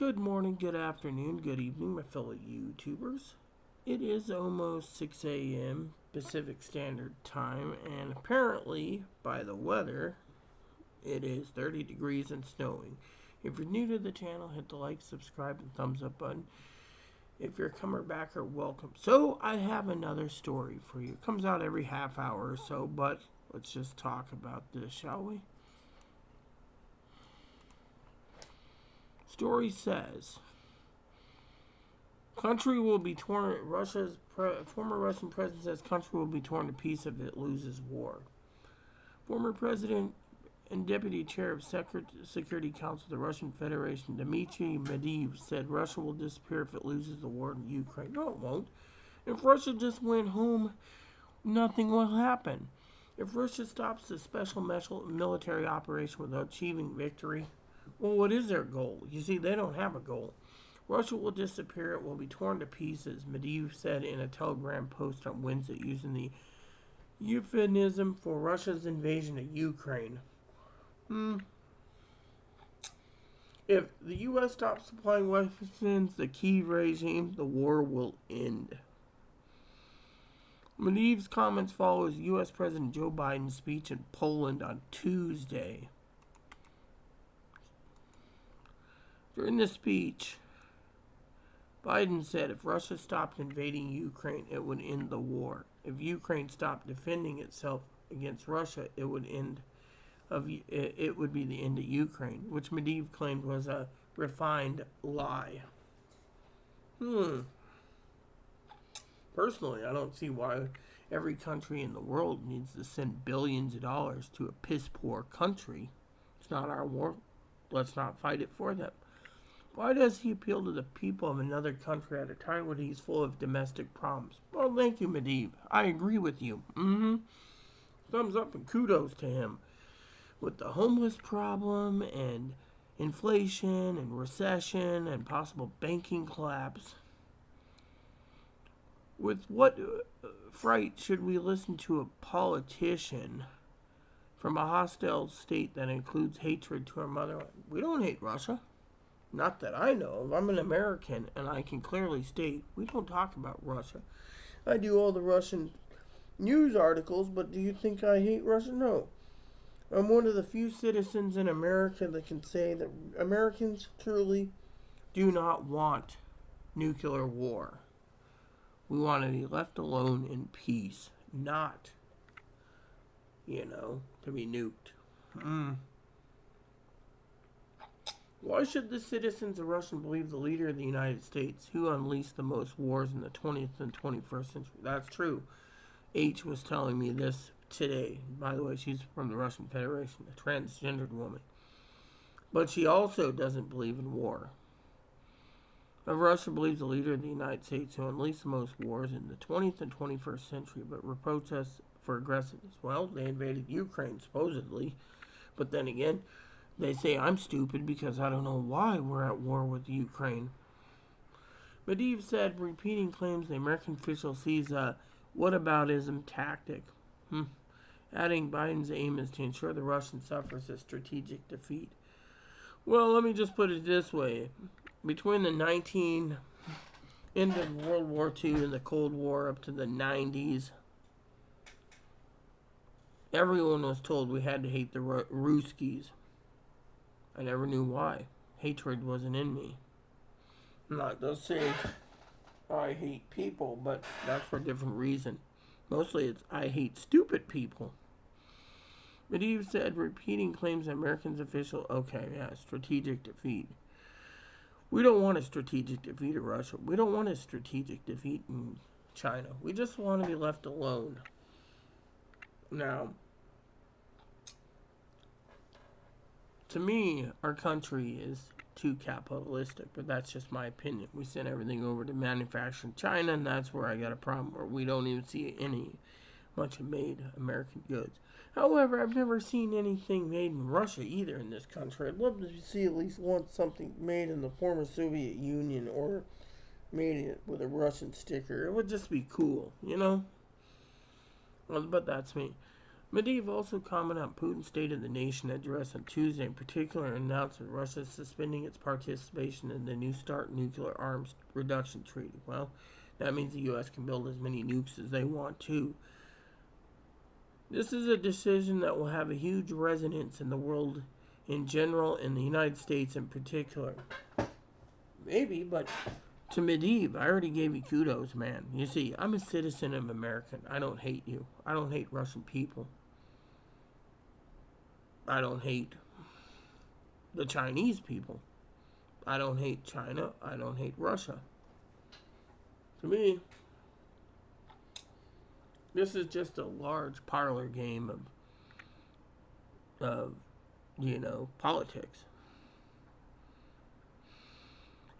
Good morning, good afternoon, good evening, my fellow YouTubers. It is almost 6 a.m. Pacific Standard Time, and apparently, by the weather, it is 30 degrees and snowing. If you're new to the channel, hit the like, subscribe, and thumbs up button. If you're a comer backer, welcome. So, I have another story for you. It comes out every half hour or so, but let's just talk about this, shall we? Story says, country will be torn. Former Russian president says country will be torn to pieces if it loses war. Former president and deputy chair of Security Council of the Russian Federation, Dmitry Medvedev, said Russia will disappear if it loses the war in Ukraine. No, it won't. If Russia just went home, nothing will happen. If Russia stops the special military operation without achieving victory, well, what is their goal? You see, they don't have a goal. Russia will disappear. It will be torn to pieces, Medvedev said in a Telegram post on Wednesday using the euphemism for Russia's invasion of Ukraine. If the U.S. stops supplying weapons to the Kyiv regime, the war will end. Medvedev's comments follow U.S. President Joe Biden's speech in Poland on Tuesday. During the speech, Biden said if Russia stopped invading Ukraine, it would end the war. If Ukraine stopped defending itself against Russia, it would be the end of Ukraine, which Medvedev claimed was a refined lie. Personally, I don't see why every country in the world needs to send billions of dollars to a piss-poor country. It's not our war. Let's not fight it for them. Why does he appeal to the people of another country at a time when he's full of domestic problems? Well, thank you, Medvedev. I agree with you. Thumbs up and kudos to him. With the homeless problem and inflation and recession and possible banking collapse, with what fright should we listen to a politician from a hostile state that includes hatred to our motherland? We don't hate Russia. Not that I know of. I'm an American, and I can clearly state we don't talk about Russia. I do all the Russian news articles, but do you think I hate Russia? No. I'm one of the few citizens in America that can say that Americans truly do not want nuclear war. We want to be left alone in peace, not, to be nuked. Why should the citizens of Russia believe the leader of the United States, who unleashed the most wars in the 20th and 21st century? That's true. H was telling me this today. By the way, she's from the Russian Federation, a transgendered woman. But she also doesn't believe in war. If Russia believes the leader of the United States, who unleashed the most wars in the 20th and 21st century, but reproach us for aggressiveness. Well, they invaded Ukraine, supposedly. But then again, they say I'm stupid because I don't know why we're at war with Ukraine. Medvedev said, repeating claims the American official sees a whataboutism tactic. Adding Biden's aim is to ensure the Russian suffers a strategic defeat. Well, let me just put it this way. Between the end of World War II and the Cold War up to the 90s, everyone was told we had to hate the Ruskies. I never knew why. Hatred wasn't in me. I'm not going to say I hate people, but that's for a different reason. Mostly it's I hate stupid people. Medvedev said, repeating claims that Americans official, strategic defeat. We don't want a strategic defeat of Russia. We don't want a strategic defeat in China. We just want to be left alone. Now, to me, our country is too capitalistic, but that's just my opinion. We send everything over to manufacturing China, and that's where I got a problem, where we don't even see much made American goods. However, I've never seen anything made in Russia either in this country. I'd love to see at least once something made in the former Soviet Union or made it with a Russian sticker. It would just be cool, But that's me. Medvedev also commented on Putin's State of the Nation address on Tuesday, in particular, and announced that Russia is suspending its participation in the New START nuclear arms reduction treaty. Well, that means the U.S. can build as many nukes as they want to. This is a decision that will have a huge resonance in the world in general, and the United States in particular. Maybe, but to Medvedev, I already gave you kudos, man. You see, I'm a citizen of America. I don't hate you. I don't hate Russian people. I don't hate the Chinese people. I don't hate China. I don't hate Russia. To me, this is just a large parlor game of politics.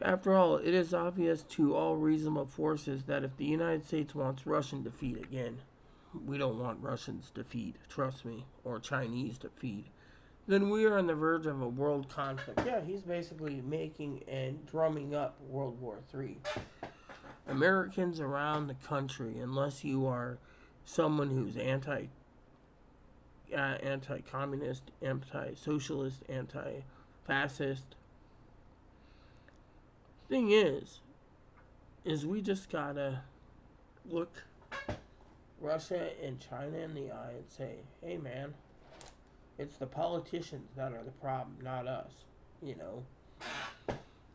After all, it is obvious to all reasonable forces that if the United States wants Russian defeat again, we don't want Russians defeat, trust me, or Chinese defeat, then we are on the verge of a world conflict. Yeah, he's basically making and drumming up World War III. Americans around the country, unless you are someone who's anti-communist, anti-socialist, anti-fascist, thing is we just gotta look Russia and China in the eye and say, hey man, it's the politicians that are the problem, not us.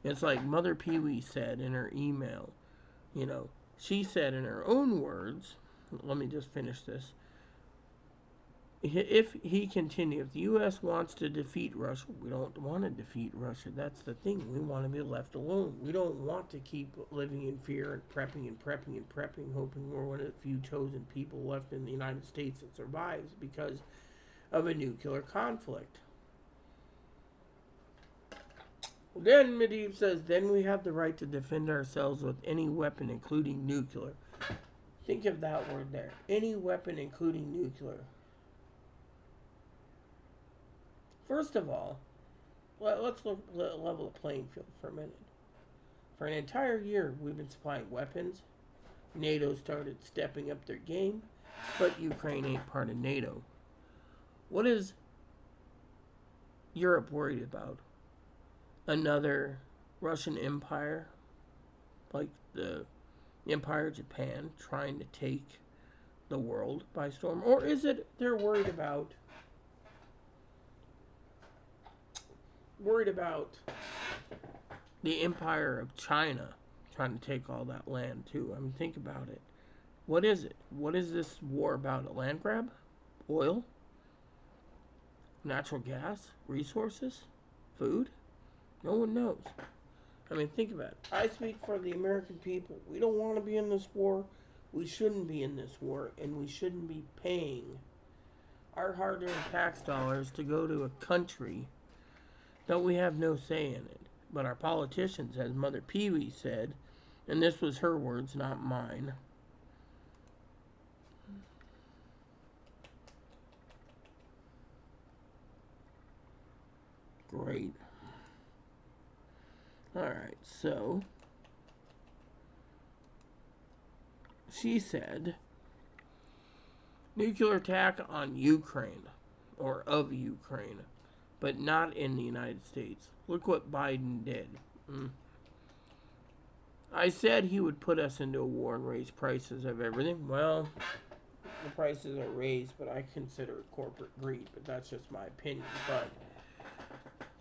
It's like Mother Pee-wee said in her email. She said in her own words, let me just finish this. If the U.S. wants to defeat Russia, we don't want to defeat Russia. That's the thing. We want to be left alone. We don't want to keep living in fear and prepping, hoping we're one of the few chosen people left in the United States that survives because of a nuclear conflict. Then Medvedev says, then we have the right to defend ourselves with any weapon, including nuclear. Think of that word there. Any weapon, including nuclear. First of all, let's level the playing field for a minute. For an entire year, we've been supplying weapons. NATO started stepping up their game, but Ukraine ain't part of NATO. What is Europe worried about? Another Russian empire, like the Empire of Japan, trying to take the world by storm? Or is it they're worried about the Empire of China trying to take all that land too? I mean, think about it. What is it? What is this war about? A land grab? Oil? Natural gas? Resources? Food? No one knows. I mean, think about it. I speak for the American people. We don't want to be in this war. We shouldn't be in this war. And we shouldn't be paying our hard-earned tax dollars to go to a country that we have no say in it. But our politicians, as Mother Pee-wee said, and this was her words, not mine. Great. Alright, so she said nuclear attack on Ukraine, or of Ukraine, but not in the United States. Look what Biden did. I said he would put us into a war and raise prices of everything. Well, the prices are raised, but I consider it corporate greed, but that's just my opinion. But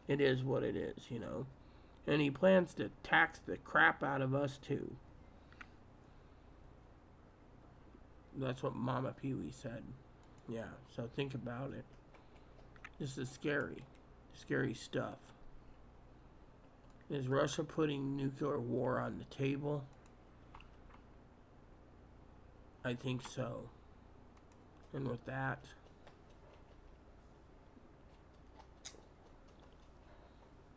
it is what it is, And he plans to tax the crap out of us, too. That's what Mama Pee-wee said. Yeah, so think about it. This is scary. Scary stuff. Is Russia putting nuclear war on the table? I think so. And with that,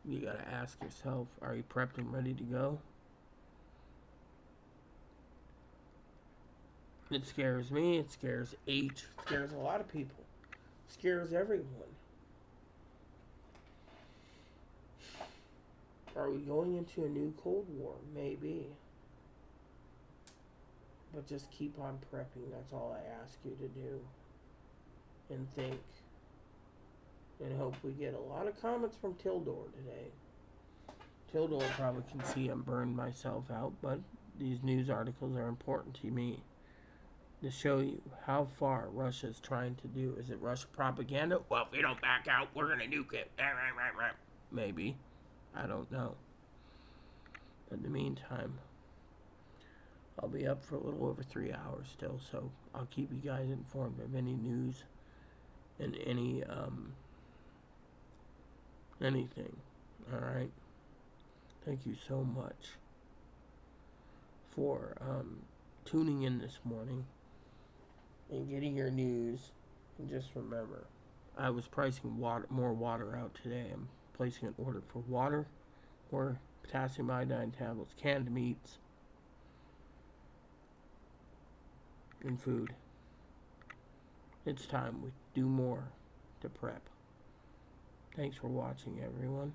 you gotta ask yourself, are you prepped and ready to go? It scares me, it scares H, it scares a lot of people. It scares everyone. Are we going into a new Cold War? Maybe. But just keep on prepping, that's all I ask you to do. and think and hope we get a lot of comments from Tildor today. Tildor probably can see I'm burned myself out, but these news articles are important to me to show you how far Russia's trying to do. Is it Russia propaganda? Well, if we don't back out, we're going to nuke it. Maybe. I don't know. But in the meantime, I'll be up for a little over 3 hours still, so I'll keep you guys informed of any news and anything. Alright? Thank you so much for tuning in this morning and getting your news. And just remember, I was pricing more water out today. I'm placing an order for water or potassium iodine tablets, canned meats, and food. It's time we do more to prep. Thanks for watching, everyone.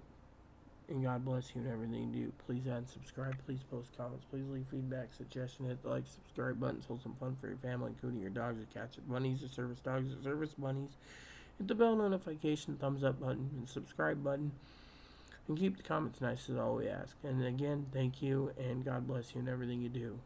And God bless you in everything you do. Please add and subscribe. Please post comments. Please leave feedback, suggestion. Hit the like, subscribe button. Hold some fun for your family, including your dogs or cats or bunnies or service dogs or service bunnies. Hit the bell notification, thumbs up button, and subscribe button. And keep the comments nice is all we ask. And again, thank you, and God bless you in everything you do.